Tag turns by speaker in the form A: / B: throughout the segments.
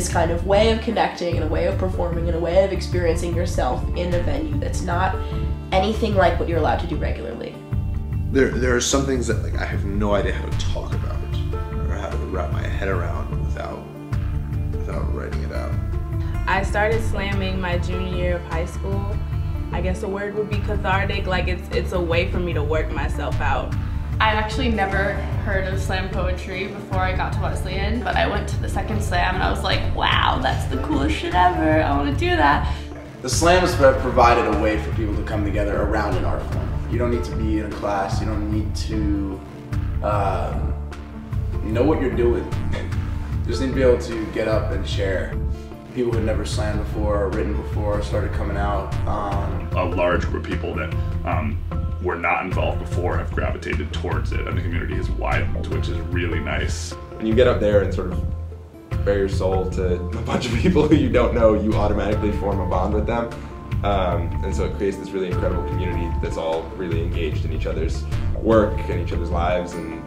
A: this kind of way of connecting and a way of performing and a way of experiencing yourself in a venue that's not anything like what you're allowed to do regularly.
B: There are some things that like I have no idea how to talk about or how to wrap my head around without writing it out.
C: I started slamming my junior year of high school. I guess the word would be cathartic, like it's a way for me to work myself out.
D: I'd actually never heard of slam poetry before I got to Wesleyan, but I went to the second slam and I was like, wow, that's the coolest shit ever, I want to do that.
E: The slams have provided a way for people to come together around an art form. You don't need to be in a class, you don't need to know what you're doing. You just need to be able to get up and share. People who had never slammed before or written before started coming out.
F: A large group of people that were not involved before have gravitated towards it, and the community has widened, which is really nice.
G: When you get up there and sort of bare your soul to a bunch of people who you don't know, you automatically form a bond with them. And so it creates this really incredible community that's all really engaged in each other's work and each other's lives, and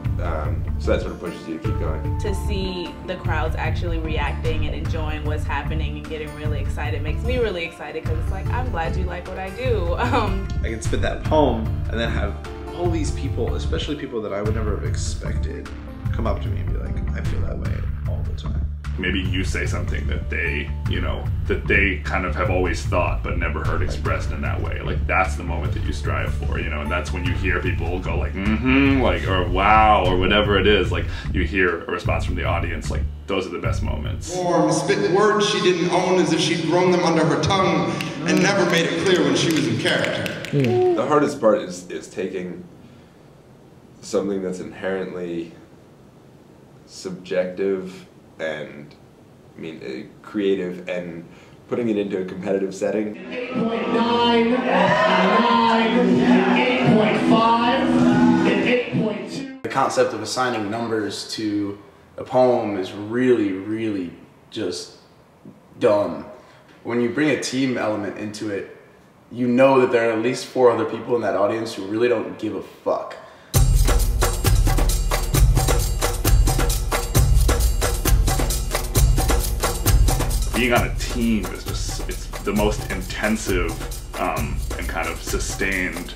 G: so that sort of pushes you to keep going.
C: To see the crowds actually reacting and enjoying what's happening and getting really excited makes me really excited, because it's like, I'm glad you like what I do.
B: I can spit that poem and then have all these people, especially people that I would never have expected, come up to me and be like, I feel that way all the time.
F: Maybe you say something that they, that they kind of have always thought but never heard expressed in that way. Like, that's the moment that you strive for, and that's when you hear people go like, mm-hmm, like, or wow, or whatever it is. Like, you hear a response from the audience, like, those are the best moments.
H: Or spit words she didn't own as if she'd grown them under her tongue and never made it clear when she was in character.
G: The hardest part is taking something that's inherently subjective and creative and putting it into a competitive setting.
I: 8.9, 8.5, and 8.2.
E: The concept of assigning numbers to a poem is really, really just dumb. When you bring a team element into it, you know that there are at least 4 other people in that audience who really don't give a fuck.
F: Being on a team is just, it's the most intensive and kind of sustained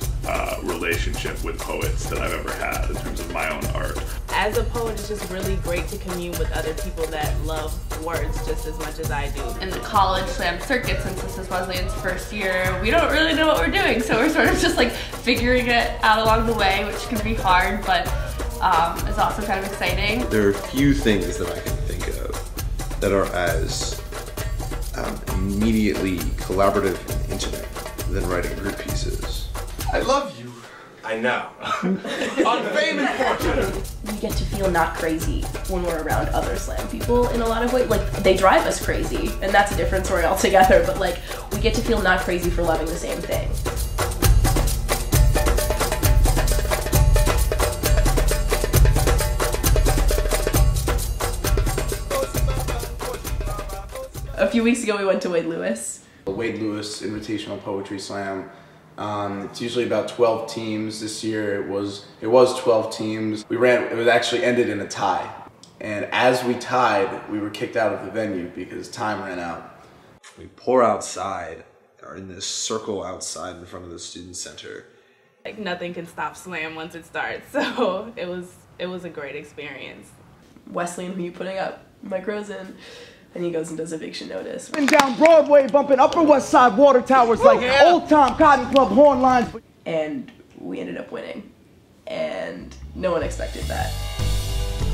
F: relationship with poets that I've ever had in terms of my own art.
C: As a poet, it's just really great to commune with other people that love words just as much as I do.
D: In the college slam circuit, since this is Wesleyan's first year, we don't really know what we're doing, so we're sort of just like figuring it out along the way, which can be hard, but it's also kind of exciting.
B: There are few things that I can think of that are as immediately collaborative and intimate than writing group pieces.
H: I love you.
G: I know.
H: On fame and fortune.
A: We get to feel not crazy when we're around other slam people in a lot of ways. Like, they drive us crazy, and that's a different story altogether, but like, we get to feel not crazy for loving the same thing. A few weeks ago we went to Wade Lewis.
E: The Wade Lewis Invitational Poetry Slam. It's usually about 12 teams. This year it was 12 teams. It was actually ended in a tie. And as we tied, we were kicked out of the venue because time ran out.
B: We pour outside, are in this circle outside in front of the student center.
C: Like, nothing can stop slam once it starts, so it was a great experience.
A: Wesleyan, who you putting up? Mike Rosen. And he goes and does eviction notice.
I: And down Broadway, bumping Upper West Side water towers like old-time Cotton Club horn lines.
A: And we ended up winning. And no one expected that.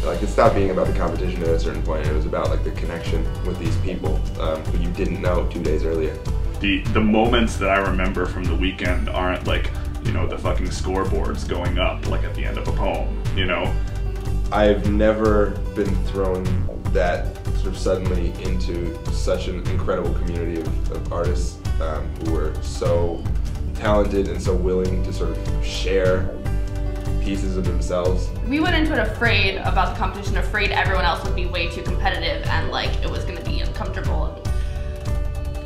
G: Like, it stopped being about the competition at a certain point. It was about like the connection with these people who you didn't know 2 days earlier.
F: The moments that I remember from the weekend aren't like, the fucking scoreboards going up like at the end of a poem,
G: I've never been thrown that sort of suddenly into such an incredible community of artists who were so talented and so willing to sort of share pieces of themselves.
D: We went into it afraid about the competition, afraid everyone else would be way too competitive and like it was going to be uncomfortable. And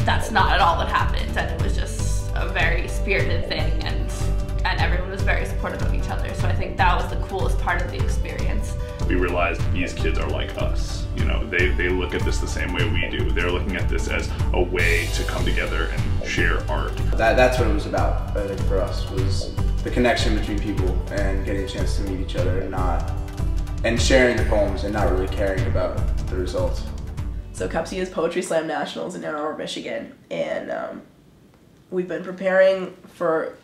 D: that's not at all what happened, and it was just a very spirited thing, and everyone was very supportive of each other. So I think that was the coolest part of the experience.
F: we realized these kids are like us. You know, they look at this the same way we do. They're looking at this as a way to come together and share art.
E: That's what it was about, I think, for us, was the connection between people and getting a chance to meet each other and sharing the poems and not really caring about the results.
A: So CUPSI is Poetry Slam Nationals in Ann Arbor, Michigan, and we've been preparing for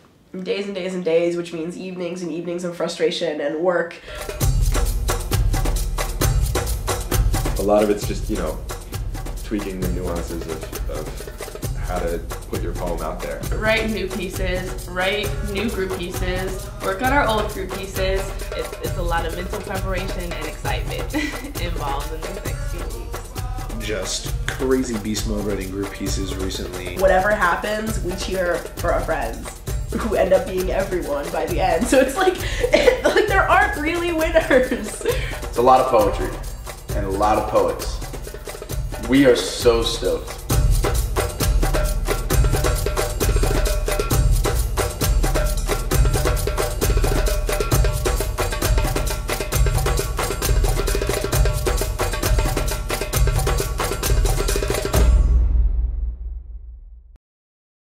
A: days and days and days, which means evenings and evenings of frustration and work.
G: A lot of it's just, you know, tweaking the nuances of how to put your poem out there.
C: Write new pieces, write new group pieces, work on our old group pieces. It's a lot of mental preparation and excitement involved in these next few weeks.
B: Just crazy beast mode writing group pieces recently.
A: Whatever happens, we cheer for our friends, who end up being everyone by the end. So it's like there aren't really winners.
E: It's a lot of poetry and a lot of poets. We are so stoked.